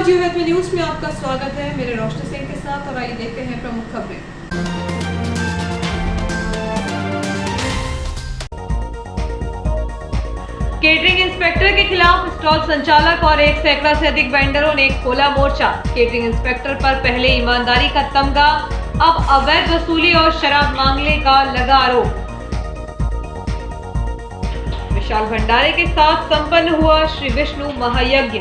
नमस्कार, जियो health news में आपका स्वागत है। मेरे रोशनी सिंह के साथ और आइए देखते हैं प्रमुख खबरें। केटरिंग इंस्पेक्टर के खिलाफ स्टॉल संचालक और 1 सैकड़ा से अधिक वेंडरों ने खोला मोर्चा। केटरिंग इंस्पेक्टर पर पहले ईमानदारी का तमगा, अब अवैध वसूली और शराब मांगने का लगा आरोप। विशाल भंडारे के साथ संपन्न हुआ श्री विष्णु महायज्ञ।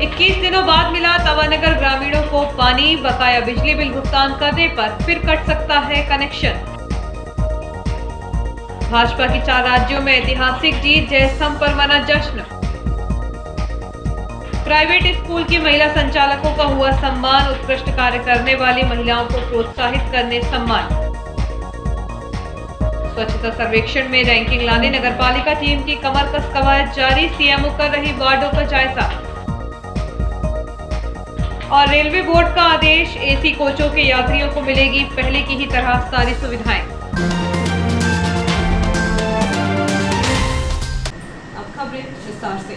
21 दिनों बाद मिला तवानगर ग्रामीणों को पानी, बकाया बिजली बिल भुगतान करने पर फिर कट सकता है कनेक्शन। भाजपा की 4 राज्यों में ऐतिहासिक जीत, जयस्तंभ पर मना जश्न। प्राइवेट स्कूल की महिला संचालकों का हुआ सम्मान, उत्कृष्ट कार्य करने वाली महिलाओं को प्रोत्साहित करने सम्मान। स्वच्छता सर्वेक्षण में रैंकिंग लाने नगरपालिका टीम की कमर कस कवायद जारी, सीएमओ कर रही वार्डों का जायजा। और रेलवे बोर्ड का आदेश, एसी कोचों के यात्रियों को मिलेगी पहले की ही तरह सारी सुविधाएं। अब खबरें विस्तार से।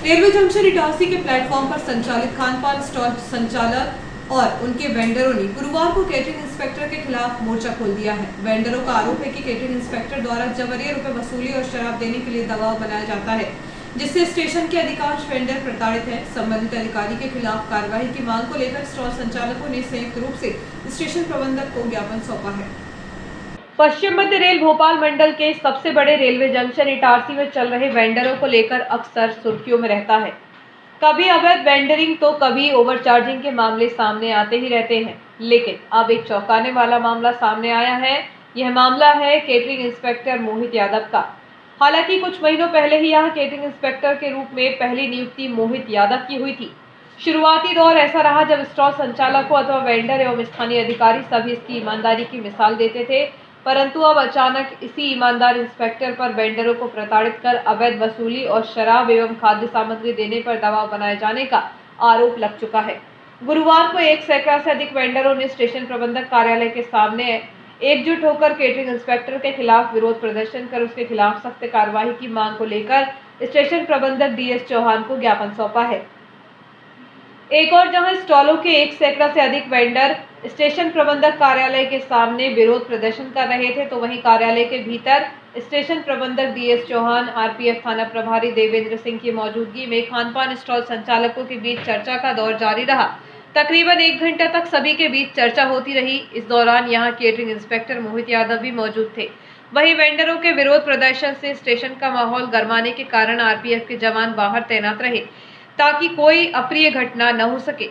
रेलवे जंक्शन इटारसी के प्लेटफॉर्म पर संचालित खानपान स्टॉल संचालक और उनके वेंडरों ने गुरुवार को केटरिंग इंस्पेक्टर के खिलाफ मोर्चा खोल दिया है। वेंडरों का आरोप है कि केटरिंग इंस्पेक्टर द्वारा जबरिया रुपए वसूली और शराब देने के लिए दबाव बनाया जाता है, जिससे स्टेशन के अधिकांश वेंडर प्रताड़ित हैं। संबंधित अधिकारी के खिलाफ कार्रवाई की मांग को लेकर स्टॉल संचालकों ने संयुक्त रूप से स्टेशन प्रबंधक को ज्ञापन सौंपा है। पश्चिम मध्य रेल भोपाल मंडल के सबसे बड़े रेलवे जंक्शन इटारसी में चल रहे वेंडरों को लेकर अक्सर सुर्खियों में रहता है। कभी अवैध वेंडरिंग तो कभी ओवरचार्जिंग के मामले सामने आते ही रहते हैं, लेकिन अब एक चौंकाने वाला मामला सामने आया है। यह मामला है केटरिंग इंस्पेक्टर मोहित यादव का। हालांकि कुछ महीनों पहले ही यहाँ केटरिंग इंस्पेक्टर के रूप में पहली नियुक्ति मोहित यादव की हुई थी। शुरुआती दौर ऐसा रहा जब स्टॉल संचालकों अथवा वेंडर एवं स्थानीय अधिकारी सभी इसकी ईमानदारी की मिसाल देते थे, परंतु अब अचानक इसी ईमानदार इंस्पेक्टर पर वेंडरों को प्रताड़ित कर अवैध वसूली और शराब एवं खाद्य सामग्री देने पर दबाव बनाए जाने का आरोप लग चुका है। गुरुवार को 1 सैकड़ा से अधिक वेंडरों ने स्टेशन प्रबंधक कार्यालय के सामने एकजुट होकर केटरिंग इंस्पेक्टर के खिलाफ विरोध प्रदर्शन कर उसके खिलाफ सख्त कार्रवाई की मांग को लेकर स्टेशन प्रबंधक डीएस चौहान को ज्ञापन सौंपा है। एक और जहां स्टॉलों के 1 सैकड़ा से अधिक वेंडर स्टेशन प्रबंधक कार्यालय के सामने विरोध प्रदर्शन कर रहे थे, तो वहीं कार्यालय के भीतर स्टेशन प्रबंधक डीएस चौहान, आरपीएफ थाना प्रभारी देवेंद्र सिंह की मौजूदगी में खानपान स्टॉल संचालकों के बीच चर्चा का दौर जारी रहा। तकरीबन 1 घंटा तक सभी के बीच चर्चा होती रही। इस दौरान यहां केटरिंग इंस्पेक्टर मोहित यादव भी मौजूद थे। वहीं वेंडरों के विरोध प्रदर्शन से स्टेशन का माहौल गरमाने के कारण आरपीएफ के जवान बाहर तैनात रहे ताकि कोई अप्रिय घटना न हो सके।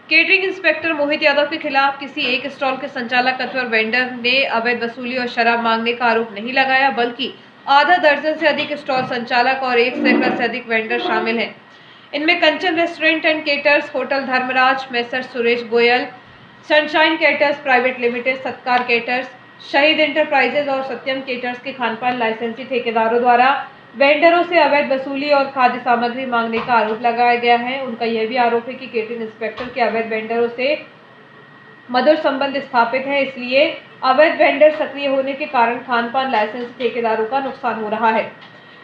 केटरिंग इंस्पेक्टर मोहित यादव के खिलाफ किसी एक स्टॉल के संचालक अथवा वेंडर ने अवैध वसूली और शराब मांगने का आरोप नहीं लगाया, बल्कि आधा दर्जन से अधिक स्टॉल संचालक और 1 सैकड़ा से अधिक वेंडर शामिल हैं। इनमें Kanchan restaurant and caterers, hotel Dharmraj, messrs Suresh Goyal, Sunshine caterers private limited, Satkar caterers, Shaheed enterprises और सत्यम केटर्स के खानपान लाइसेंसी ठेकेदारों द्वारा वेंडरों से अवैध वसूली और खाद्य सामग्री मांगने का आरोप लगाया गया है। उनका यह भी आरोप है कि केटरिंग इंस्पेक्टर के अवैध वेंडरों से मधुर संबंध स्थापित है, इसलिए अवैध वेंडर सक्रिय होने के कारण खानपान लाइसेंस ठेकेदारों का नुकसान हो रहा है।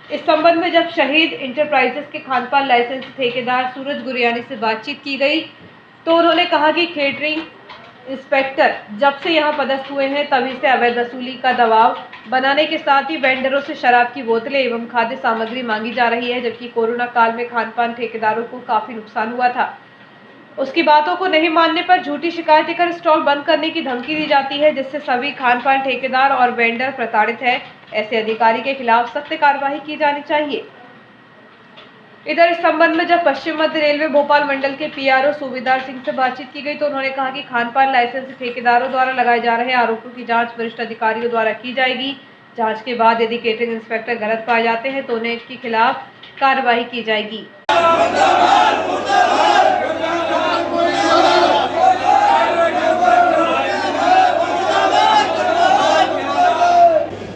इस संबंध में जब शहीद इंटरप्राइजेस के खानपान लाइसेंस ठेकेदार सूरज गुरियानी से बातचीत की गई, तो उन्होंने कहा कि केटरिंग इंस्पेक्टर जब से यहां पदस्थ हुए हैं तभी से अवैध वसूली का दबाव बनाने के साथ ही वेंडरों से शराब की बोतलें एवं खाद्य सामग्री मांगी जा रही है, जबकि कोरोना काल में खानपान ठेकेदारों को काफी नुकसान हुआ था। उसकी बातों को नहीं मानने पर झूठी शिकायतें कर स्टॉल बंद करने की धमकी दी जाती है, जिससे सभी खानपान ठेकेदार और वेंडर प्रताड़ित है। ऐसे अधिकारी के खिलाफ सख्त कार्रवाई की जानी चाहिए। इधर इस संबंध में जब पश्चिम मध्य रेलवे भोपाल मंडल के पीआरओ सूबेदार सिंह से बातचीत की गई, तो उन्होंने कहा कि खानपान लाइसेंस ठेकेदारों द्वारा लगाए जा रहे आरोपों की जांच वरिष्ठ अधिकारियों द्वारा की जाएगी। जांच के बाद यदि केटरिंग इंस्पेक्टर गलत पाए जाते हैं तो उन्हें इसके खिलाफ कार्रवाई की जाएगी।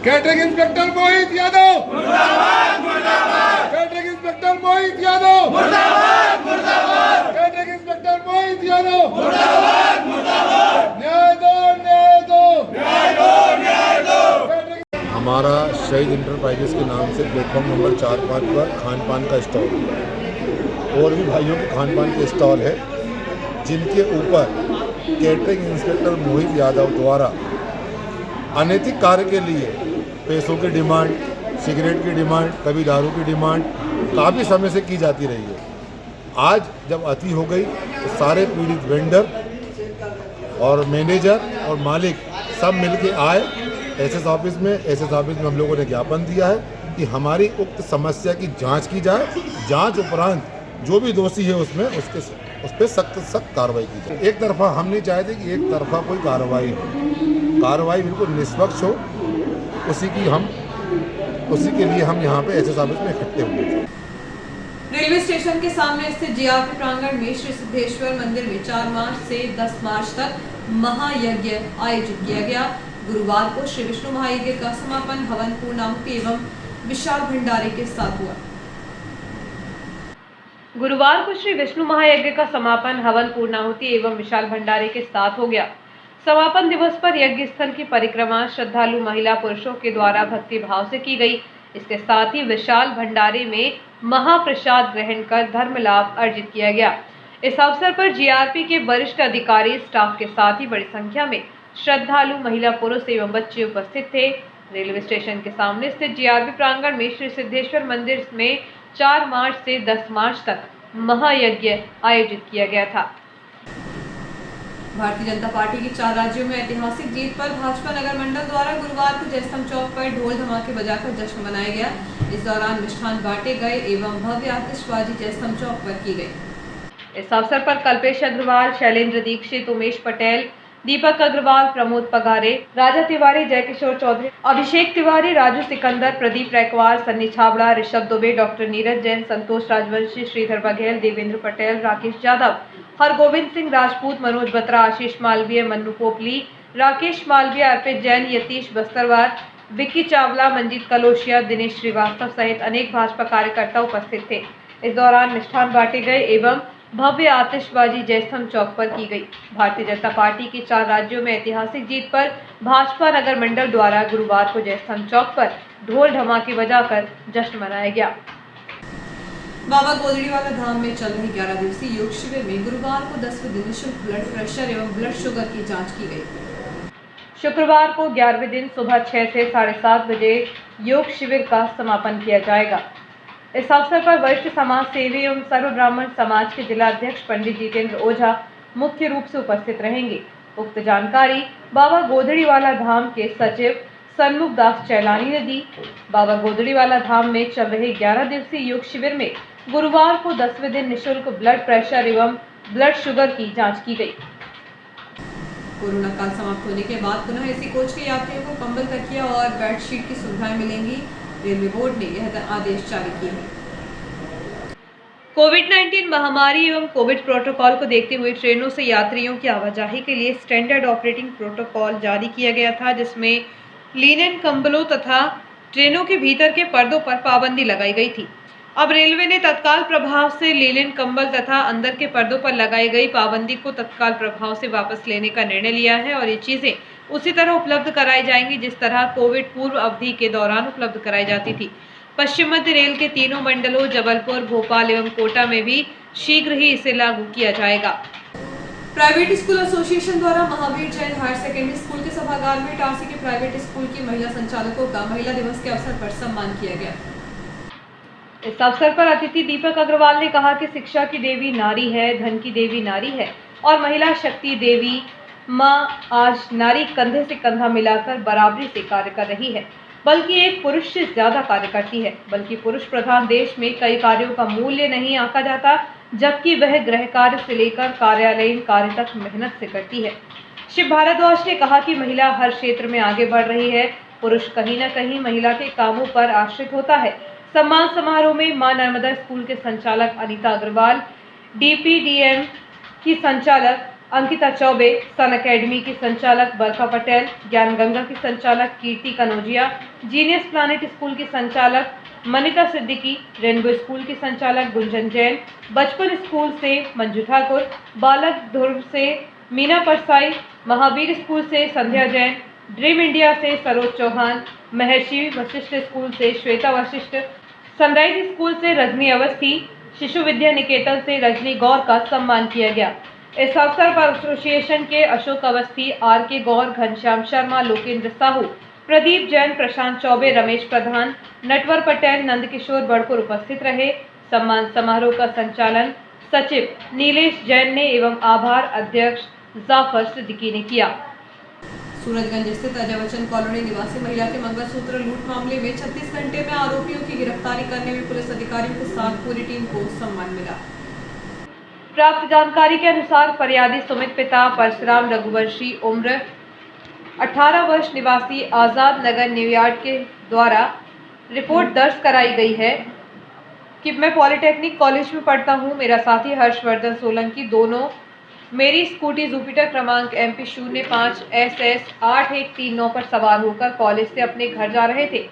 केटरिंग इंस्पेक्टर मोहित यादव मुर्दाबाद, मुर्दाबाद। केटरिंग इंस्पेक्टर मोहित यादव मुर्दाबाद, मुर्दाबाद। केटरिंग इंस्पेक्टर मोहित यादव मुर्दाबाद, मुर्दाबाद। न्याय दो, न्याय दो, न्याय दो, न्याय दो। हमारा शहीद इंटरप्राइजेस के नाम से प्लेटफॉर्म नंबर 4-5 पर खान पान का स्टॉल है। और भी भाइयों के खान पान के स्टॉल है, जिनके ऊपर कैटरिंग इंस्पेक्टर मोहित यादव द्वारा अनैतिक कार्य के लिए पैसों की डिमांड, सिगरेट की डिमांड, कभी दारू की डिमांड काफ़ी समय से की जाती रही है। आज जब अति हो गई तो सारे पीड़ित वेंडर और मैनेजर और मालिक सब मिलके आए एसएस ऑफिस में। एसएस ऑफिस में हम लोगों ने ज्ञापन दिया है कि हमारी उक्त समस्या की जांच की जाए, जांच उपरांत जो भी दोषी है उसमें उस पर सख्त कार्रवाई की जाए। एक तरफा हम नहीं चाहते कि एक तरफा कोई कार्रवाई हो, कार्रवाई बिल्कुल निष्पक्ष हो, उसी के लिए हम यहाँ पे एसएस ऑफिस में इकट्ठे हुए थे। रेलवे स्टेशन के सामने स्थित जीआरपी प्रांगण में श्री सिद्धेश्वर मंदिर में 4 मार्च से 10 मार्च तक महायज्ञ आयोजित किया गया। गुरुवार को श्री विष्णु महायज्ञ का समापन हवन पूर्णाहुति एवं विशाल भंडारे के साथ हुआ। गुरुवार को श्री विष्णु महायज्ञ का समापन हवन पूर्णाहुति एवं विशाल भंडारे के साथ हो गया। समापन दिवस पर यज्ञ स्थल की परिक्रमा श्रद्धालु महिला पुरुषों के द्वारा भक्ति भाव से की गई। इसके साथ ही विशाल भंडारे में महाप्रसाद ग्रहण कर धर्म लाभ अर्जित किया गया। इस अवसर पर जीआरपी के वरिष्ठ अधिकारी, स्टाफ के साथ ही बड़ी संख्या में श्रद्धालु महिला पुरुष एवं बच्चे उपस्थित थे। रेलवे स्टेशन के सामने स्थित जीआरपी प्रांगण में श्री सिद्धेश्वर मंदिर में 4 मार्च से 10 मार्च तक महायज्ञ आयोजित किया गया था। भारतीय जनता पार्टी की 4 राज्यों में ऐतिहासिक जीत पर भाजपा नगर मंडल द्वारा गुरुवार को जयस्तंभ चौक पर ढोल धमाके बजाकर जश्न मनाया गया। इस दौरान मिष्ठान बांटे गए एवं भव्य आतिशबाजी जयस्तंभ चौक पर की गई। इस अवसर पर कल्पेश अग्रवाल, शैलेंद्र दीक्षित, उमेश पटेल, दीपक अग्रवाल, प्रमोद पगारे, राजा तिवारी, जयकिशोर चौधरी, अभिषेक तिवारी, राजू सिकंदर, प्रदीप रैकवार, सन्नी छाबड़ा, ऋषभ दुबे, डॉक्टर नीरज जैन, संतोष राजवंशी, श्रीधर बघेल, देवेंद्र पटेल, राकेश यादव, हरगोविंद सिंह राजपूत, मनोज बत्रा, आशीष मालवीय, मन्नू पोपली, राकेश मालवीय, अर्पित जैन, यतीश बस्तरवार, विक्की चावला, मंजीत कलोशिया, दिनेश श्रीवास्तव सहित अनेक भाजपा कार्यकर्ता उपस्थित थे। इस दौरान मिष्ठान बांटे गए एवं भव्य आतिशबाजी जयस्तंभ चौक पर की गई। भारतीय जनता पार्टी की 4 राज्यों में ऐतिहासिक जीत पर भाजपा नगर मंडल द्वारा गुरुवार को जयस्तंभ चौक पर ढोल धमाके बजाकर जश्न मनाया गया। बाबा गोदड़ीवाला धाम में चल रहे 11 दिवसीय योग शिविर में गुरुवार को 10वें दिन निःशुल्क ब्लड प्रेशर एवं ब्लड शुगर की जांच की गई। शुक्रवार को 11वें दिन सुबह 6 से 7:30 बजे योग शिविर का समापन किया जाएगा। इस अवसर पर वरिष्ठ समाज सेवी एवं सर्व ब्राह्मण समाज के जिला अध्यक्ष पंडित जितेंद्र ओझा मुख्य रूप से उपस्थित रहेंगे। उक्त जानकारी बाबा गोदड़ीवाला धाम के सचिव सन्मुख दास चैलानी ने दी। बाबा गोदड़ीवाला धाम में चल रहे 11 दिवसीय योग शिविर में गुरुवार को 10वें दिन निःशुल्क ब्लड प्रेशर एवं ब्लड शुगर की जांच की गई। कोरोना काल समाप्त होने के बाद पुनः एसी कोच के यात्रियों को कंबल, तकिया और बेडशीट की सुविधाएं मिलेंगी। रेलवे बोर्ड ने यह आदेश जारी किए हैं। कोविड-19 महामारी एवं कोविड प्रोटोकॉल को देखते हुए ट्रेनों से यात्रियों की आवाजाही के लिए स्टैंडर्ड ऑपरेटिंग प्रोटोकॉल जारी किया गया था, जिसमें लिनन कंबलों तथा ट्रेनों के भीतर के पर्दों पर पाबंदी लगाई गई थी। अब रेलवे ने तत्काल प्रभाव से लिनन कंबल तथा अंदर के पर्दों पर लगाई गई पाबंदी को तत्काल प्रभाव से वापस लेने का निर्णय लिया है और ये चीजें उसी तरह उपलब्ध कराई जाएंगी जिस तरह कोविड पूर्व अवधि के दौरान उपलब्ध कराई जाती थी। पश्चिम मध्य रेल के तीनों मंडलों जबलपुर, भोपाल एवं कोटा में भी शीघ्र ही इसे लागू किया जाएगा। प्राइवेट स्कूल एसोसिएशन द्वारा Mahavir Jain higher secondary school के सभागार में इटारसी के प्राइवेट स्कूल की महिला संचालकों का महिला दिवस के अवसर पर सम्मान किया गया। इस अवसर पर अतिथि दीपक अग्रवाल ने कहा कि शिक्षा की देवी नारी है, धन की देवी नारी है और महिला शक्ति देवी माँ आज नारी कंधे से कंधा मिलाकर बराबरी से कार्य कर रही है, बल्कि एक पुरुष से ज्यादा कार्य करती है। बल्कि पुरुष प्रधान देश में कई कार्यों का मूल्य नहीं आंका जाता, जबकि वह गृह कार्य से लेकर कार्यालयीन कार्य तक मेहनत से करती है। श्री भारद्वाज ने कहा कि महिला हर क्षेत्र में आगे बढ़ रही है, पुरुष कहीं न कहीं महिला के कामों पर आश्रित होता है। सम्मान समारोह में मां नर्मदा स्कूल के संचालक अनीता अग्रवाल, डीपीडीएम की संचालक अंकिता चौबे, सन अकेडमी की संचालक बरखा पटेल, ज्ञान गंगा की संचालक कीर्ति कनौजिया, जीनियस प्लानिट स्कूल की संचालक मनिता सिद्दीकी, रेनबो स्कूल की संचालक गुंजन जैन, बचपन स्कूल से मंजू ठाकुर, बालक ध्रुव से मीना परसाई, महावीर स्कूल से संध्या जैन, ड्रीम इंडिया से सरोज चौहान, महर्षि वशिष्ठ स्कूल से श्वेता वशिष्ठ, सनराइज स्कूल से रजनी अवस्थी, शिशु विद्या निकेतन से रजनी गौर का सम्मान किया गया। इस अवसर पर एसोसिएशन के अशोक अवस्थी, R.K. गौर, घनश्याम शर्मा, लोकेंद्र साहू, प्रदीप जैन, प्रशांत चौबे, रमेश प्रधान, नटवर पटेल, नंदकिशोर बड़पुर उपस्थित रहे। सम्मान समारोह का संचालन सचिव नीलेश जैन ने एवं आभार अध्यक्ष जाफर सिद्दीकी ने किया। सूरजगंज स्थित अजय बच्चन कॉलोनी निवासी महिला के मंगलसूत्र लूट मामले में 36 घंटे में आरोपियों की गिरफ्तारी करने में पुलिस अधिकारियों के साथ पूरी टीम को सम्मान मिला। प्राप्त जानकारी के अनुसार फरियादी सुमित पिता परशुराम रघुवंशी उम्र 18 वर्ष निवासी आजाद नगर न्यूयॉर्क के द्वारा रिपोर्ट दर्ज कराई गई है कि मैं पॉलिटेक्निक कॉलेज में पढ़ता हूं। मेरा साथी हर्षवर्धन सोलंकी दोनों मेरी स्कूटी जुपिटर क्रमांक MP05 SS 8139 पर सवार होकर कॉलेज से अपने घर जा रहे थे।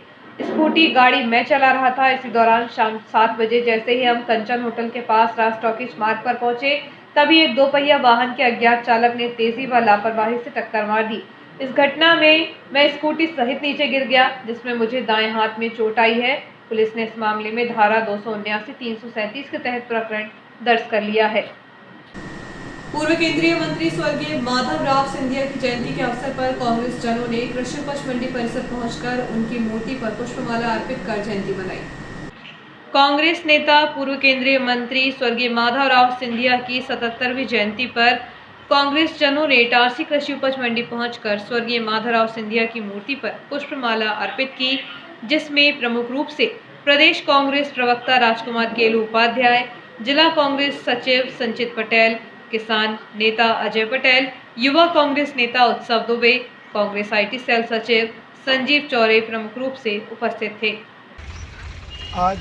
स्कूटी गाड़ी मैं चला रहा था। इसी दौरान शाम 7 बजे जैसे ही हम कंचन होटल के पास राज टॉकीज मार्ग पर पहुंचे, तभी एक दोपहिया वाहन के अज्ञात चालक ने तेजी व लापरवाही से टक्कर मार दी। इस घटना में मैं स्कूटी सहित नीचे गिर गया, जिसमें मुझे दाएं हाथ में चोट आई है। पुलिस ने इस मामले में धारा 279, 337 के तहत प्रकरण दर्ज कर लिया है। पूर्व केंद्रीय मंत्री स्वर्गीय माधवराव सिंधिया की जयंती के अवसर पर कांग्रेस जनों ने कृषि उपज मंडी परिसर पहुंचकर उनकी मूर्ति पर पुष्पमाला अर्पित कर जयंती मनाई। कांग्रेस नेता पूर्व केंद्रीय मंत्री स्वर्गीय माधवराव सिंधिया की 77वीं जयंती पर कांग्रेस जनों ने इटारसी कृषि उपज मंडी पहुंचकर स्वर्गीय माधवराव सिंधिया की मूर्ति पर पुष्पमाला अर्पित की, जिसमें प्रमुख रूप से प्रदेश कांग्रेस प्रवक्ता राजकुमार केलू उपाध्याय, जिला कांग्रेस सचिव संचित पटेल, किसान नेता अजय पटेल, युवा कांग्रेस नेता उत्सव दुबे, कांग्रेस IT सेल सचिव संजीव चौरे प्रमुख रूप से उपस्थित थे। आज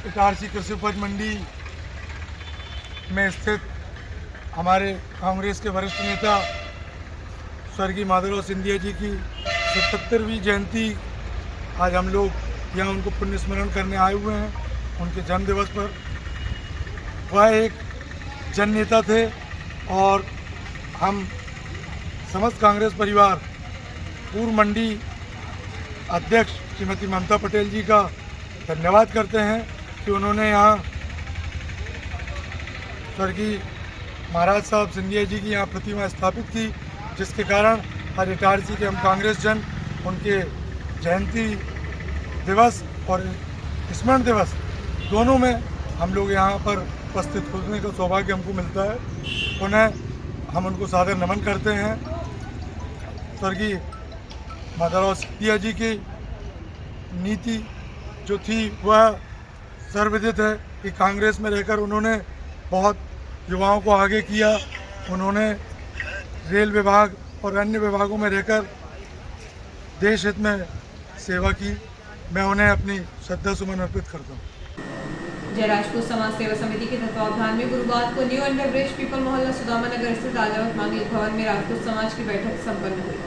इटारसी कृषि उपज मंडी में स्थित हमारे कांग्रेस के वरिष्ठ नेता स्वर्गीय माधवराव सिंधिया जी की 77वीं जयंती आज हम लोग यहाँ उनको पुण्य स्मरण करने आए हुए हैं। उनके जन्म दिवस पर वह एक जननेता थे और हम समस्त कांग्रेस परिवार पूर्व मंडी अध्यक्ष श्रीमती ममता पटेल जी का धन्यवाद करते हैं कि उन्होंने यहाँ स्वर्गीय महाराज साहब सिंधिया जी की यहाँ प्रतिमा स्थापित की, जिसके कारण आज इटारसी के हम कांग्रेस जन उनके जयंती दिवस और स्मरण दिवस दोनों में हम लोग यहाँ पर उपस्थित होने का सौभाग्य हमको मिलता है। उन्हें हम उनको सादर नमन करते हैं। स्वर्गीय माधवराव सिंधिया जी की नीति जो थी वह सर्वविदित है कि कांग्रेस में रहकर उन्होंने बहुत युवाओं को आगे किया। उन्होंने रेल विभाग और अन्य विभागों में रहकर देश हित में सेवा की। मैं उन्हें अपनी श्रद्धा सुमन अर्पित करता हूँ। जय राजपूत समाज सेवा समिति के तत्वावधान में गुरुवार को न्यू अंडर ब्रिज पीपल मोहल्ला सुदामा नगर स्थित राजावत मांगी भवन में राजपूत समाज की बैठक संपन्न हुई।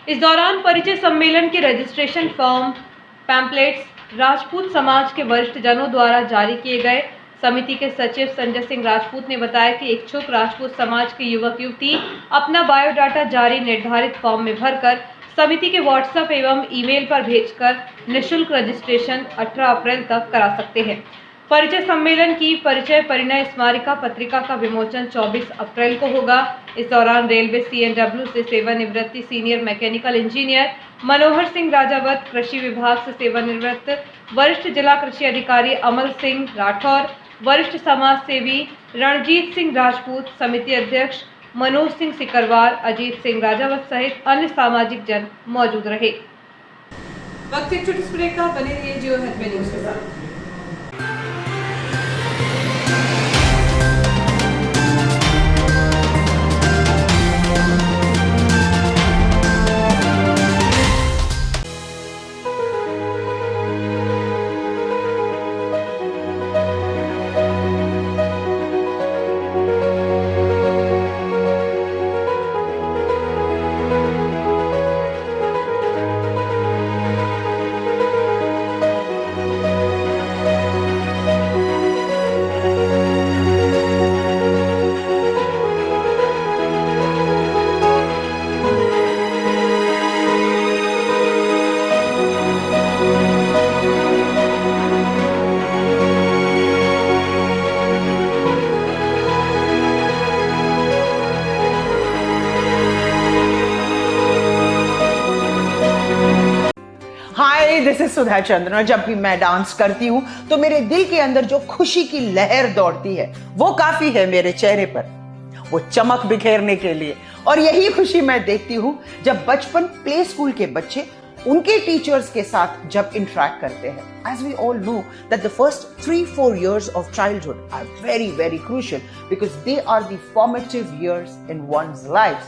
इस दौरान परिचय सम्मेलन के रजिस्ट्रेशन फॉर्म पैम्पलेट्स राजपूत समाज के वरिष्ठ जनों द्वारा जारी किए गए। समिति के सचिव संजय सिंह राजपूत ने बताया कि इच्छुक राजपूत समाज के युवक युवती अपना बायोडाटा जारी निर्धारित फॉर्म में भरकर समिति के व्हाट्सएप एवं ईमेल पर भेजकर निःशुल्क रजिस्ट्रेशन 18 अप्रैल तक करा सकते हैं। परिचय सम्मेलन की परिचय परिणय स्मारिका पत्रिका का विमोचन 24 अप्रैल को होगा। इस दौरान रेलवे CNW से सेवानिवृत्त senior mechanical engineer Manohar Singh Rajawat, कृषि विभाग से सेवानिवृत्त वरिष्ठ जिला कृषि अधिकारी अमल सिंह राठौर, वरिष्ठ समाज सेवी रणजीत सिंह राजपूत, समिति अध्यक्ष मनोज सिंह सिकरवार, अजीत सिंह राजावत सहित अन्य सामाजिक जन मौजूद रहे। वक्त एक छोटी ब्रेक का, बने रहिए जियो हेल्थ न्यूज के साथ। हाय, दिस इज सुधा चंद्रन और जब भी मैं डांस करती हूँ तो मेरे दिल के अंदर जो खुशी की लहर दौड़ती है वो काफी है मेरे चेहरे पर, वो चमक बिखेरने के लिए। और यही खुशी मैं देखती हूँ जब बचपन प्ले स्कूल के बच्चे उनके टीचर्स के साथ जब इंटरेक्ट करते हैं। As we all know that the first 3-4 years of childhood are very very crucial because they are the formative years in one's life.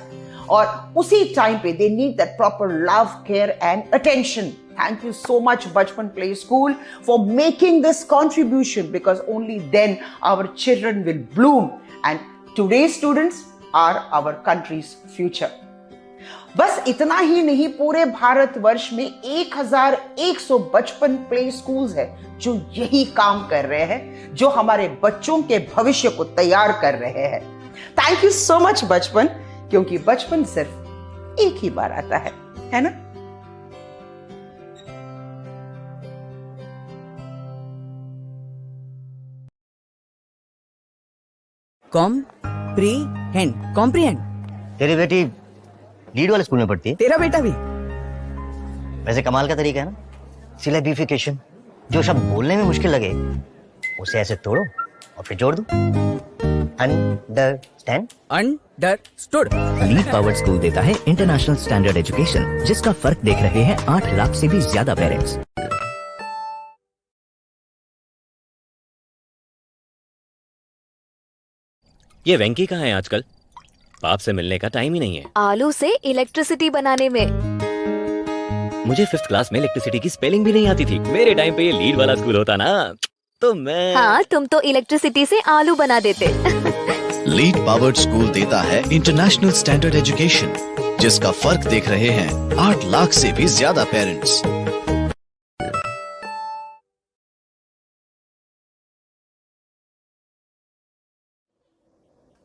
और उसी टाइम पे they need that proper love, care and attention. Thank you so much Bachpan Play School for making this contribution because only then our children will bloom and today's students are our country's future. बस इतना ही नहीं, पूरे भारतवर्ष में 1100 बचपन play schools है जो यही काम कर रहे हैं, जो हमारे बच्चों के भविष्य को तैयार कर रहे हैं। थैंक यू सो मच बचपन, क्योंकि बचपन सिर्फ एक ही बार आता है ना? कॉम्प्रीहेंड। तेरी बेटी लीड वाले स्कूल में पढ़ती है? तेरा बेटा भी? वैसे कमाल का तरीका है ना, सिलेबिफिकेशन। जो शब्द बोलने में मुश्किल लगे उसे ऐसे तोड़ो और फिर जोड़ दो। Understand? Understood. Lead powered school देता है इंटरनेशनल स्टैंडर्ड एजुकेशन, जिसका फर्क देख रहे हैं 8 लाख से भी ज्यादा पेरेंट्स। ये वेंकी कहाँ है आजकल? बाप से मिलने का टाइम ही नहीं है। आलू से इलेक्ट्रिसिटी बनाने में। मुझे 5th क्लास में इलेक्ट्रिसिटी की स्पेलिंग भी नहीं आती थी। मेरे टाइम पे ये लीड वाला स्कूल होता ना तो मैं। हाँ, तुम तो इलेक्ट्रिसिटी से आलू बना देते। लीड पावर्ड स्कूल देता है इंटरनेशनल स्टैंडर्ड एजुकेशन, जिसका फर्क देख रहे हैं 8 लाख से भी ज्यादा पेरेंट्स।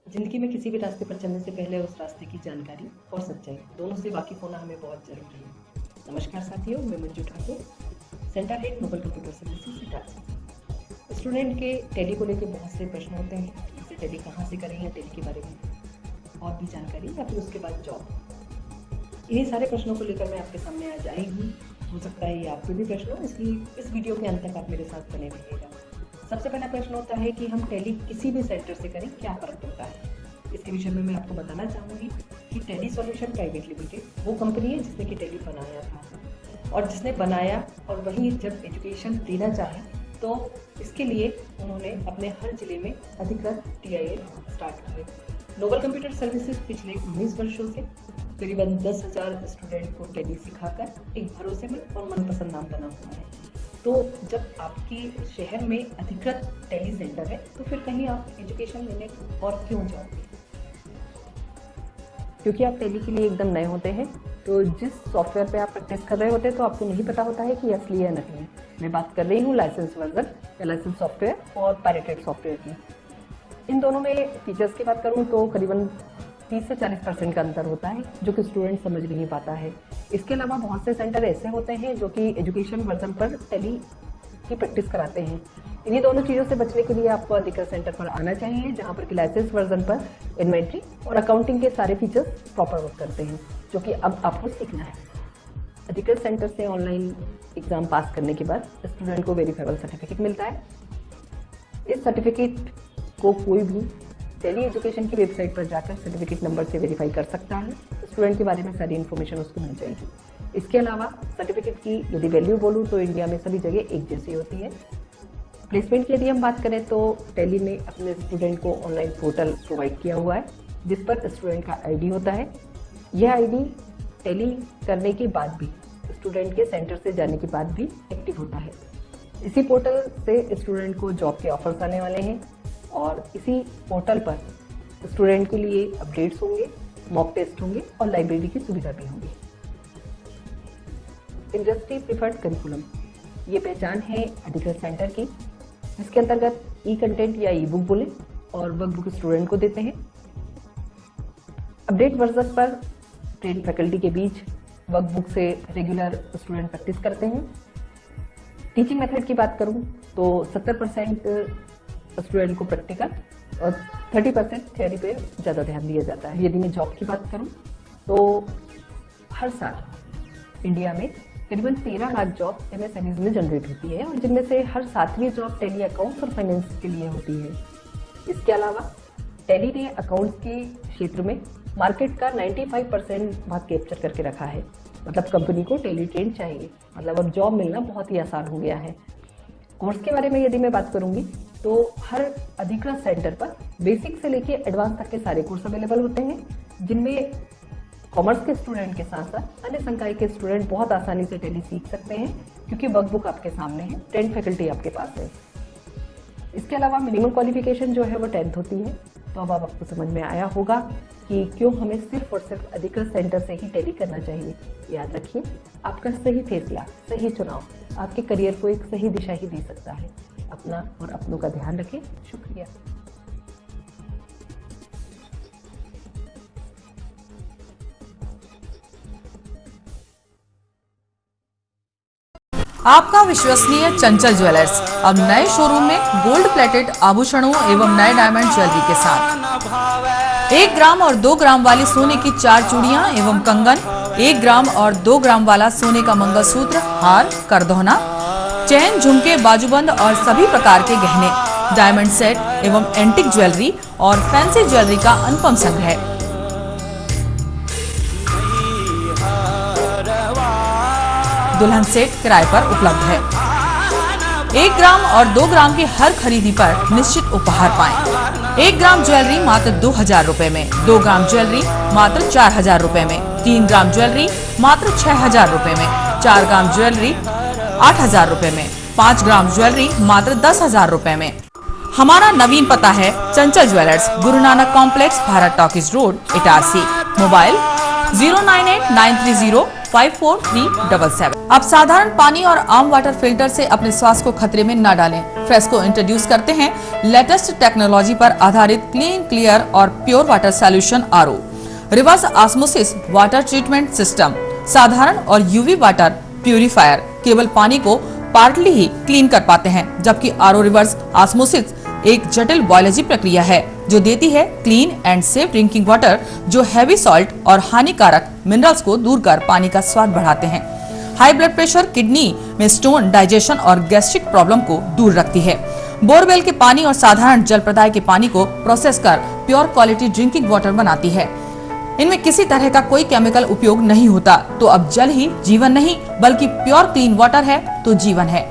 जिंदगी में किसी भी रास्ते पर चलने से पहले उस रास्ते की जानकारी और सच्चाई दोनों से वाकिफ होना हमें बहुत जरूरी है। नमस्कार साथियों, मैं Manju Thakur, centre head Noble Computer Services Itarsi. Student के टेली को लेकर बहुत से प्रश्न होते हैं, जैसे टेली कहाँ से करें या टेली के बारे में और भी जानकारी या फिर उसके बाद जॉब। इन्हीं सारे प्रश्नों को लेकर मैं आपके सामने आज आई हूँ। हो सकता है ये आपके भी प्रश्न हो, इसलिए इस वीडियो के अंत तक आप मेरे साथ बने रहिएगा। सबसे पहला प्रश्न होता है कि हम टेली किसी भी सेंटर से करें क्या फ़र्क पड़ता है। इसके विषय में मैं आपको बताना चाहूँगी कि टेली सॉल्यूशन प्राइवेट लिमिटेड वो कंपनी है जिसने कि टेली बनाया था, और जिसने बनाया और वही जब एजुकेशन देना चाहे तो इसके लिए उन्होंने अपने हर जिले में अधिकृत TIL स्टार्ट किए। नोबल कंप्यूटर सर्विसेज पिछले 19 वर्षों से करीबन 10,000 स्टूडेंट को टेली सिखाकर एक भरोसेमंद और मनपसंद नाम बना हुआ है। तो जब आपके शहर में अधिकृत टेली सेंटर है तो फिर कहीं आप एजुकेशन लेने और क्यों जाओगे, क्योंकि आप टेली के लिए एकदम नए होते हैं। तो जिस सॉफ्टवेयर पे आप प्रैक्टिस कर रहे होते हैं तो आपको नहीं पता होता है कि असली या नकली है। मैं बात कर रही हूँ लाइसेंस वर्जन या लाइसेंस सॉफ्टवेयर और पायरेटेड सॉफ्टवेयर की। इन दोनों में फीचर्स की बात करूँ तो करीबन 30 से 40% का अंतर होता है, जो कि स्टूडेंट समझ नहीं पाता है। इसके अलावा बहुत से सेंटर ऐसे होते हैं जो कि एजुकेशन वर्जन पर टेली की प्रैक्टिस कराते हैं। इन्हीं दोनों चीज़ों से बचने के लिए आपको अधिकृत सेंटर पर आना चाहिए, जहां पर कि लाइसेंस वर्जन पर इन्वेंट्री और अकाउंटिंग के सारे फीचर्स प्रॉपर वर्क करते हैं, जो कि अब आपको सीखना है। अधिकृत सेंटर से ऑनलाइन एग्जाम पास करने के बाद स्टूडेंट को वेरीफाइबल सर्टिफिकेट मिलता है। इस सर्टिफिकेट को कोई भी टेली एजुकेशन की वेबसाइट पर जाकर सर्टिफिकेट नंबर से वेरीफाई कर सकता है। स्टूडेंट के बारे में सारी इन्फॉर्मेशन उसको मिल जाएगी। इसके अलावा सर्टिफिकेट की यदि वैल्यू बोलूँ तो इंडिया में सभी जगह एक जैसी होती है। प्लेसमेंट की यदि हम बात करें तो टेली ने अपने स्टूडेंट को ऑनलाइन पोर्टल प्रोवाइड किया हुआ है, जिस पर स्टूडेंट का ID होता है। यह ID टेली करने के बाद भी, स्टूडेंट के सेंटर से जाने के बाद भी एक्टिव होता है। इसी पोर्टल से स्टूडेंट को जॉब के ऑफर्स आने वाले हैं और इसी पोर्टल पर स्टूडेंट के लिए अपडेट्स होंगे, मॉक टेस्ट होंगे और लाइब्रेरी की सुविधा भी होगी। इंडस्ट्री प्रिफर्ड करिकुलम, ये पहचान है अधिकृत सेंटर की, जिसके अंतर्गत कंटेंट या बुक बोले और वर्कबुक स्टूडेंट को देते हैं। अपडेट वर्जन पर ट्रेन फैकल्टी के बीच वर्कबुक से रेगुलर स्टूडेंट प्रैक्टिस करते हैं। टीचिंग मेथड की बात करूं तो 70% स्टूडेंट को प्रैक्टिकल और 30% थ्योरी पे ज़्यादा ध्यान दिया जाता है। यदि मैं जॉब की बात करूं तो हर साल इंडिया में करीबन 13 लाख जॉब MSMEs में जनरेट होती है और जिनमें से हर 7वीं जॉब टैली अकाउंट्स और फाइनेंस के लिए होती है। इसके अलावा टैली ने अकाउंट्स के क्षेत्र में मार्केट का 95% भाग कैप्चर करके रखा है। मतलब कंपनी को टैली ट्रेन चाहिए, मतलब अब जॉब मिलना बहुत ही आसान हो गया है। कोर्स के बारे में यदि मैं बात करूंगी तो हर अधिकृत सेंटर पर बेसिक से लेके एडवांस तक के सारे कोर्स अवेलेबल होते हैं, जिनमें कॉमर्स के स्टूडेंट के साथ साथ अन्य संकाय के स्टूडेंट बहुत आसानी से टैली सीख सकते हैं, क्योंकि वर्कबुक आपके सामने है, 10 फैकल्टी आपके पास है। इसके अलावा मिनिमम क्वालिफिकेशन जो है वो 10th होती है। तो अब आपको समझ में आया होगा कि क्यों हमें सिर्फ और सिर्फ अधिकृत सेंटर से ही टैली करना चाहिए। याद रखिए, आपका सही फैसला, सही चुनाव आपके करियर को एक सही दिशा ही दे सकता है। अपना और अपनों का ध्यान रखें। शुक्रिया। आपका विश्वसनीय चंचल ज्वेलर्स अब नए शोरूम में गोल्ड प्लेटेड आभूषणों एवं नए डायमंड ज्वेलरी के साथ 1 ग्राम और 2 ग्राम वाली सोने की 4 चूड़ियां एवं कंगन, 1 ग्राम और 2 ग्राम वाला सोने का मंगलसूत्र, हार, करदौना, चैन, झुमके, बाजूबंद और सभी प्रकार के गहने, डायमंड सेट एवं एंटिक ज्वेलरी और फैंसी ज्वेलरी का अनुपम संग्रह दुल्हन सेट किराए पर उपलब्ध है। 1 ग्राम और 2 ग्राम की हर खरीदी पर निश्चित उपहार पाएं। 1 ग्राम ज्वेलरी मात्र 2000 रुपए में, 2 ग्राम ज्वेलरी मात्र 4000 रुपए में, 3 ग्राम ज्वेलरी मात्र 6000 रुपए में, 4 ग्राम ज्वेलरी 8000 रुपए में, 5 ग्राम ज्वेलरी मात्र 10,000 रुपए में। हमारा नवीन पता है चंचल jewellers, Guru Nanak complex, Bharat talkies road, Itarsi. Mobile 09893054377। अब साधारण पानी और आम वाटर फिल्टर से अपने स्वास्थ्य को खतरे में न डालें। फ्रेस्को इंट्रोड्यूस करते हैं लेटेस्ट टेक्नोलॉजी पर आधारित क्लीन, क्लियर और pure water solution RO, reverse osmosis water treatment system, साधारण और UV वाटर प्यूरिफायर केवल पानी को पार्टली ही क्लीन कर पाते हैं, जबकि RO रिवर्स ऑस्मोसिस एक जटिल बायोलॉजी प्रक्रिया है जो देती है clean and safe drinking water, जो हैवी सॉल्ट और हानिकारक मिनरल्स को दूर कर पानी का स्वाद बढ़ाते हैं। हाई ब्लड प्रेशर, किडनी में स्टोन, डाइजेशन और गैस्ट्रिक प्रॉब्लम को दूर रखती है। बोरवेल के पानी और साधारण जल प्रदाय के पानी को प्रोसेस कर प्योर क्वालिटी ड्रिंकिंग वाटर बनाती है। इनमें किसी तरह का कोई केमिकल उपयोग नहीं होता। तो अब जल ही जीवन नहीं बल्कि प्योर क्लीन वाटर है तो जीवन है।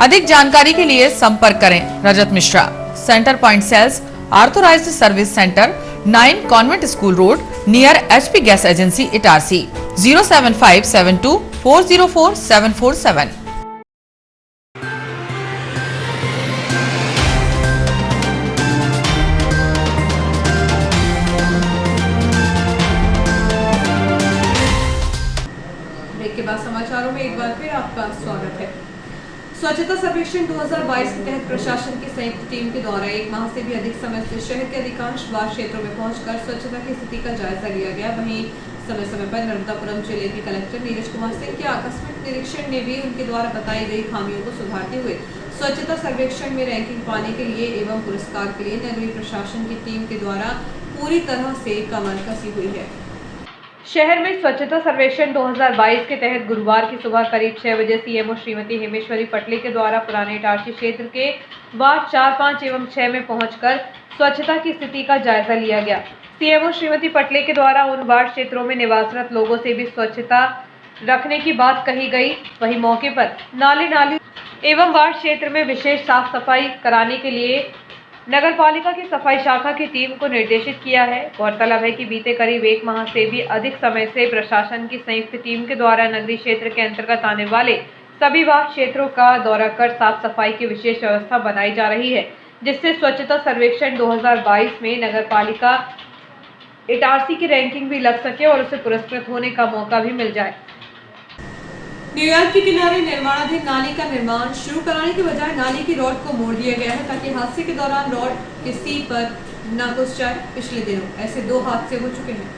अधिक जानकारी के लिए संपर्क करें Rajat Mishra, centre point sales, authorised service centre, 9 convent school road, near HP gas agency, Itarsi. 07572404747। Break के बाद समाचारों में एक बार फिर आपका स्वागत है। स्वच्छता सर्वेक्षण 2022 के तहत प्रशासन की संयुक्त टीम के द्वारा 1 माह से भी अधिक समय से शहर के अधिकांश वार्ड क्षेत्रों में पहुंचकर स्वच्छता की स्थिति का जायजा लिया गया। वहीं समय समय पर नर्मदापुरम जिले के कलेक्टर नीरज कुमार सिंह के आकस्मिक निरीक्षण ने भी उनके द्वारा बताई गई खामियों को सुधारते हुए स्वच्छता सर्वेक्षण में रैंकिंग पाने के लिए एवं पुरस्कार के लिए नगरीय प्रशासन की टीम के द्वारा पूरी तरह से कमर कसी हुई है। शहर में स्वच्छता सर्वेक्षण 2022 के तहत गुरुवार की सुबह करीब 6 बजे CMO श्रीमती हेमेश्वरी पटले के द्वारा पुराने इटारसी क्षेत्र के वार्ड 4, 5 एवं 6 में पहुंचकर स्वच्छता की स्थिति का जायजा लिया गया। CMO श्रीमती पटले के द्वारा उन वार्ड क्षेत्रों में निवासरत लोगों से भी स्वच्छता रखने की बात कही गई। वहीं मौके पर नाली एवं वार्ड क्षेत्र में विशेष साफ सफाई कराने के लिए नगर पालिका की सफाई शाखा की टीम को निर्देशित किया है। गौरतलब है कि बीते करीब 1 माह से भी अधिक समय से प्रशासन की संयुक्त टीम के द्वारा नगरीय क्षेत्र के अंतर्गत आने वाले सभी वार्ड क्षेत्रों का दौरा कर साफ सफाई की विशेष व्यवस्था बनाई जा रही है, जिससे स्वच्छता सर्वेक्षण 2022 में नगर पालिका इटारसी की रैंकिंग भी लग सके और उसे पुरस्कृत होने का मौका भी मिल जाए। न्यूयॉर्क के किनारे निर्माणाधीन नाली का निर्माण शुरू कराने के बजाय नाली की रॉड को मोड़ दिया गया है ताकि हादसे के दौरान रॉड किसी पर न घुस जाए। पिछले दिनों ऐसे 2 हादसे हो चुके हैं।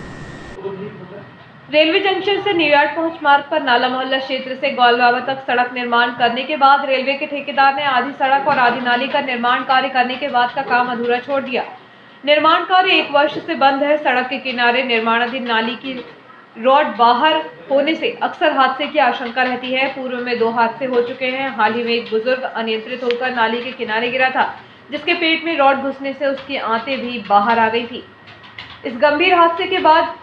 रेलवे जंक्शन से न्यूयॉर्क पहुंच मार्ग पर नाला मोहल्ला क्षेत्र से गोलबाबा तक सड़क निर्माण करने के बाद रेलवे के ठेकेदार ने आधी सड़क और आधी नाली का निर्माण कार्य करने के बाद का काम अधूरा छोड़ दिया। निर्माण कार्य 1 वर्ष से बंद है। सड़क के किनारे निर्माणाधीन नाली की रॉड बाहर होने से अक्सर हादसे की आशंका रहती है। पूर्व में 2 हादसे हो चुके हैं। हाल ही में एक बुजुर्ग अनियंत्रित होकर नाली के किनारे गिरा था, जिसके पेट में रॉड घुसने से उसकी आंतें भी बाहर आ गई थी। इस गंभीर हादसे के बाद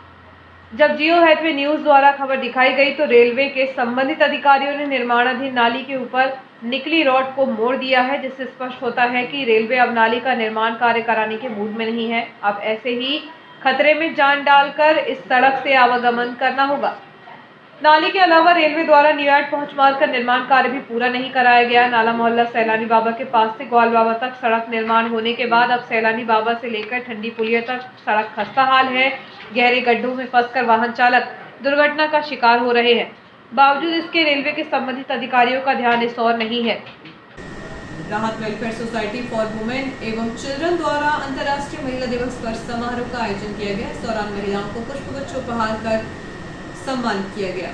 जब जियो हैथवे न्यूज द्वारा खबर दिखाई गई तो रेलवे के संबंधित अधिकारियों ने निर्माणाधीन नाली के ऊपर निकली रॉड को मोड़ दिया है, जिससे स्पष्ट होता है कि रेलवे अब नाली का निर्माण कार्य कराने के मूड में नहीं है। अब ऐसे ही खतरे में जान डालकर इस सड़क से आवागमन करना होगा। नाली के अलावा रेलवे द्वारा न्यूयार्ड पहुंच मारकर निर्माण कार्य भी पूरा नहीं कराया गया। नाला मोहल्ला सैलानी बाबा के पास से ग्वाल बाबा तक सड़क निर्माण होने के बाद अब सैलानी बाबा से लेकर ठंडी पुलिया तक सड़क खस्ता हाल है। गहरे गड्ढों में फंसकर वाहन चालक दुर्घटना का शिकार हो रहे हैं। बावजूद इसके रेलवे के संबंधित अधिकारियों का ध्यान इस ओर नहीं है। राहत वेलफेयर सोसाइटी फॉर वुमेन एवं चिल्ड्रन द्वारा अंतर्राष्ट्रीय महिला दिवस पर समारोह का आयोजन किया गया। इस दौरान महिलाओं को पुष्पगुच्छ उपहार कर सम्मानित किया गया।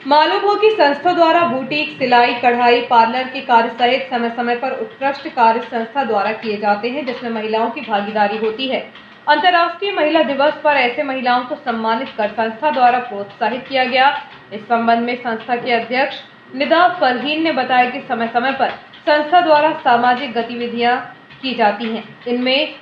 मालूम हो कि संस्था द्वारा बुटीक, सिलाई, कढ़ाई, पार्लर के कार्य सहित समय समय पर उत्कृष्ट कार्य संस्था द्वारा किए जाते हैं, जिसमें महिलाओं की भागीदारी होती है। अंतर्राष्ट्रीय महिला दिवस पर ऐसे महिलाओं को सम्मानित कर संस्था द्वारा प्रोत्साहित किया गया। इस संबंध में संस्था के अध्यक्ष निदा फरहीन ने बताया कि समय समय पर संस्था द्वारा सामाजिक गतिविधियां की जाती हैं, इनमें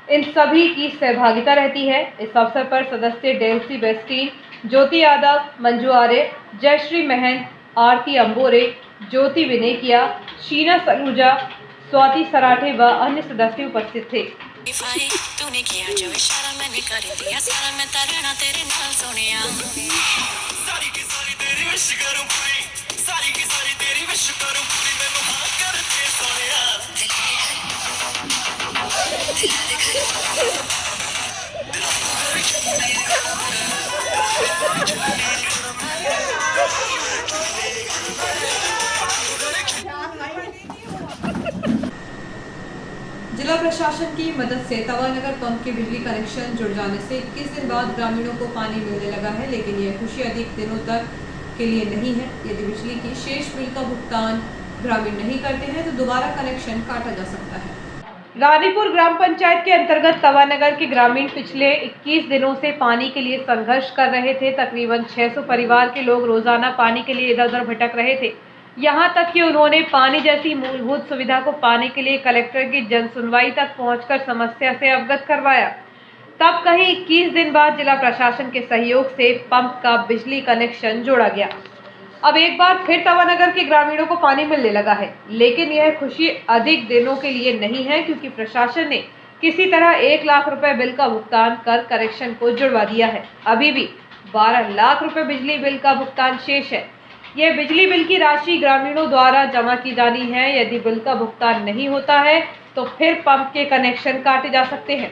इन सभी की सहभागिता रहती है। इस अवसर पर सदस्य डेल्सी बेस्टीन, ज्योति यादव, मंजू आर्य, जयश्री महंत, आरती अंबोरे, ज्योति विनेकिया, शीना सलूजा, स्वाति सराठे व अन्य सदस्य उपस्थित थे। जिला प्रशासन की मदद से तवानगर पंप के बिजली कनेक्शन जुड़ जाने से 21 दिन बाद ग्रामीणों को पानी मिलने लगा है, लेकिन यह खुशी अधिक दिनों तक के लिए नहीं है। यदि बिजली की शेष बिल का भुगतान ग्रामीण नहीं करते हैं तो दोबारा कनेक्शन काटा जा सकता है। रानीपुर ग्राम पंचायत के अंतर्गत तवानगर के ग्रामीण पिछले 21 दिनों से पानी के लिए संघर्ष कर रहे थे। तकरीबन 600 परिवार के लोग रोजाना पानी के लिए इधर उधर भटक रहे थे। यहां तक कि उन्होंने पानी जैसी मूलभूत सुविधा को पाने के लिए कलेक्टर की जनसुनवाई तक पहुंचकर समस्या से अवगत करवाया। तब कहीं 21 दिन बाद जिला प्रशासन के सहयोग से पंप का बिजली कनेक्शन जोड़ा गया। अब एक बार फिर तवानगर के ग्रामीणों को पानी मिलने लगा है, लेकिन यह खुशी अधिक दिनों के लिए नहीं है, क्योंकि प्रशासन ने किसी तरह 1 लाख रुपए बिल का भुगतान कर कनेक्शन को जुड़वा दिया है। अभी भी 12 लाख रुपए बिजली बिल का भुगतान शेष है। यह बिजली बिल की राशि ग्रामीणों द्वारा जमा की जानी है। यदि बिल का भुगतान नहीं होता है तो फिर पंप के कनेक्शन काटे जा सकते हैं।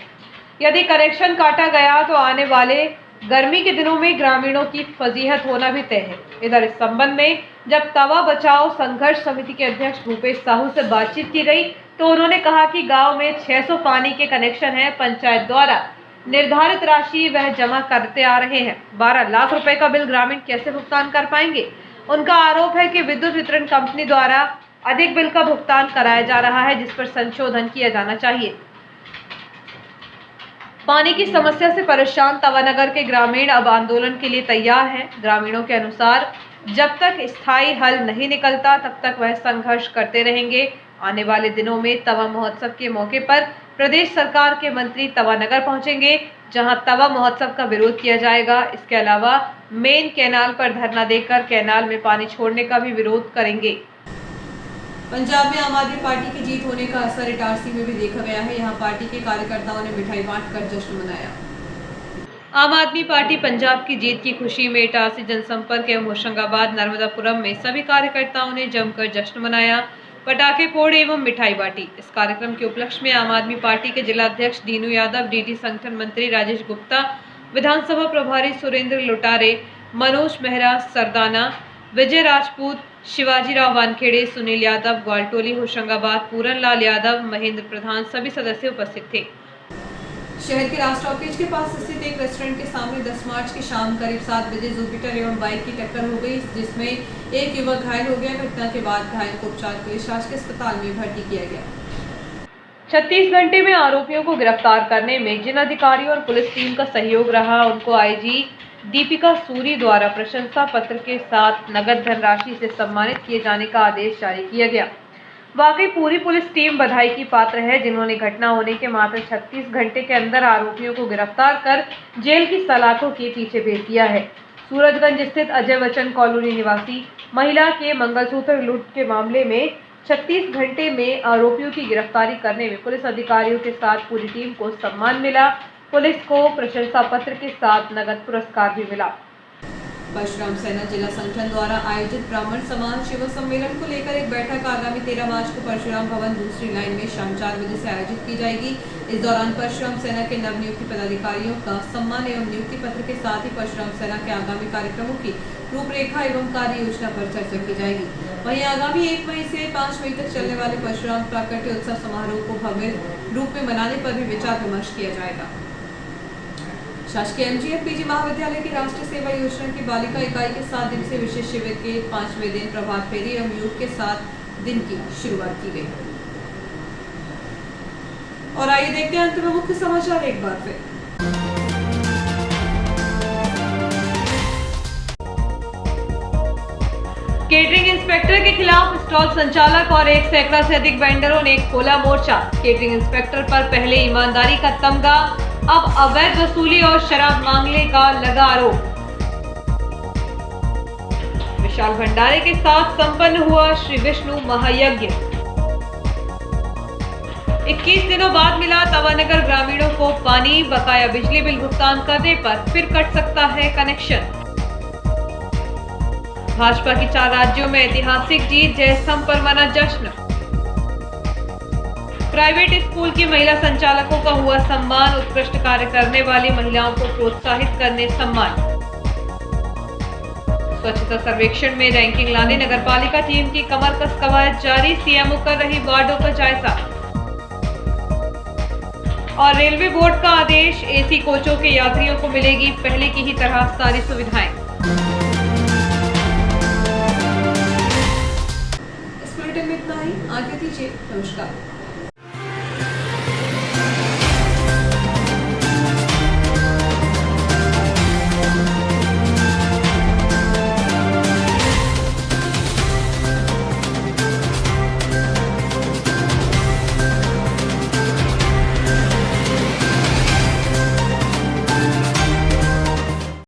यदि कनेक्शन काटा गया तो आने वाले गर्मी के दिनों में ग्रामीणों की फजीहत होना भी तय है। इधर इस संबंध में जब तवा बचाओ संघर्ष समिति के अध्यक्ष भूपेश साहू से बातचीत की गई तो उन्होंने कहा कि गांव में 600 पानी के कनेक्शन हैं। पंचायत द्वारा निर्धारित राशि वह जमा करते आ रहे हैं। 12 लाख रुपए का बिल ग्रामीण कैसे भुगतान कर पाएंगे? उनका आरोप है कि विद्युत वितरण कंपनी द्वारा अधिक बिल का भुगतान कराया जा रहा है, जिस पर संशोधन किया जाना चाहिए। पानी की समस्या से परेशान तवानगर के ग्रामीण अब आंदोलन के लिए तैयार हैं। ग्रामीणों के अनुसार जब तक स्थायी हल नहीं निकलता तब तक वह संघर्ष करते रहेंगे। आने वाले दिनों में तवा महोत्सव के मौके पर प्रदेश सरकार के मंत्री तवानगर पहुंचेंगे, जहां तवा महोत्सव का विरोध किया जाएगा। इसके अलावा मेन कैनाल पर धरना देकर कैनाल में पानी छोड़ने का भी विरोध करेंगे। पंजाब में आम आदमी पार्टी की जीत होने का असर इटारसी में भी देखा गया है। यहाँ पार्टी के कार्यकर्ताओं ने मिठाई बांटकर जश्न मनाया। आम आदमी पार्टी पंजाब की जीत की खुशी में इटारसी जनसंपर्क एवं होशंगाबाद नर्मदापुरम में सभी कार्यकर्ताओं ने जमकर जश्न मनाया, पटाखे फोड़े एवं मिठाई बांटी। इस कार्यक्रम के उपलक्ष्य में आम आदमी पार्टी के जिला अध्यक्ष दीनू यादव, डीडी संगठन मंत्री राजेश गुप्ता, विधानसभा प्रभारी सुरेंद्र लोटारे, मनोज मेहरा सरदाना, विजय राजपूत, शिवाजी राव वानखेड़े, सुनील यादव, ग्वालटोली, होशंगाबाद, पूरन लाल यादव, महेंद्र प्रधान सभी सदस्य उपस्थित थे। शहर के राज टॉकीज के पास स्थित एक रेस्टोरेंट के सामने 10 मार्च की शाम करीब 7 बजे जुपिटर एवं बाइक की टक्कर हो गई, जिसमें एक युवक घायल हो गया। घटना के बाद घायल को उपचार के लिए शासकीय अस्पताल में भर्ती किया गया। 36 घंटे में आरोपियों को गिरफ्तार करने में जिन अधिकारियों और पुलिस टीम का सहयोग रहा, उनको आईजी दीपिका सूरी द्वारा प्रशंसा पत्र के साथ नगद धनराशि से सम्मानित किए जाने का आदेश जारी किया गया। वाकई पूरी पुलिस टीम बधाई की पात्र है, जिन्होंने घटना होने के मात्र 36 घंटे के अंदर आरोपियों को गिरफ्तार कर जेल की सलाखों के पीछे भेज दिया है। सूरजगंज स्थित अजय बच्चन कॉलोनी निवासी महिला के मंगलसूत्र लूट के मामले में 36 घंटे में आरोपियों की गिरफ्तारी करने में पुलिस अधिकारियों के साथ पूरी टीम को सम्मान मिला। पुलिस को प्रशंसा पत्र के साथ नगद पुरस्कार भी मिला। परशुराम सेना जिला संगठन द्वारा आयोजित ब्राह्मण समाज शिव सम्मेलन को लेकर एक बैठक आगामी 13 मार्च को परशुराम भवन दूसरी लाइन में शाम 4 बजे से आयोजित की जाएगी। इस दौरान परशुराम सेना के नवनियुक्त पदाधिकारियों का सम्मान एवं नियुक्ति पत्र के साथ ही परशुराम सेना के आगामी कार्यक्रमों की रूपरेखा एवं कार्य योजना पर चर्चा की जाएगी। वहीं आगामी 1 मई से 5 मई तक चलने वाले परशुराम प्राकट्य उत्सव समारोह को भव्य रूप में मनाने पर भी विचार विमर्श किया जाएगा। शासकीय एमजीएफ पीजी महाविद्यालय की राष्ट्रीय सेवा योजना की बालिका इकाई के 7 दिवसीय विशेष शिविर के 5वें दिन प्रभात फेरी एवं योग के साथ दिन की शुरुआत की गई। और आइए देखते हैं अंत में मुख्य समाचार एक बार फिर। केटरिंग इंस्पेक्टर के खिलाफ स्टॉल संचालक और 1 सैकड़ा से अधिक वेंडरों ने खोला मोर्चा। केटरिंग इंस्पेक्टर पर पहले ईमानदारी का तमगा, अब अवैध वसूली और शराब मांगने का लगा आरोप। विशाल भंडारे के साथ संपन्न हुआ श्री विष्णु महायज्ञ। 21 दिनों बाद मिला तवानगर ग्रामीणों को पानी, बकाया बिजली बिल भुगतान करने पर फिर कट सकता है कनेक्शन। भाजपा की 4 राज्यों में ऐतिहासिक जीत, जयस्तंभ पर मना जश्न। प्राइवेट स्कूल की महिला संचालकों का हुआ सम्मान, उत्कृष्ट कार्य करने वाली महिलाओं को प्रोत्साहित करने सम्मान। स्वच्छता सर्वेक्षण में रैंकिंग लाने नगरपालिका टीम की कमर कस कवायद जारी, सीएमओ कर रही वार्डों का जायजा। और रेलवे बोर्ड का आदेश, एसी कोचों के यात्रियों को मिलेगी पहले की ही तरह सारी सुविधाएं। इस बुलेटिन में इतना ही, आगे दीजिए, नमस्कार।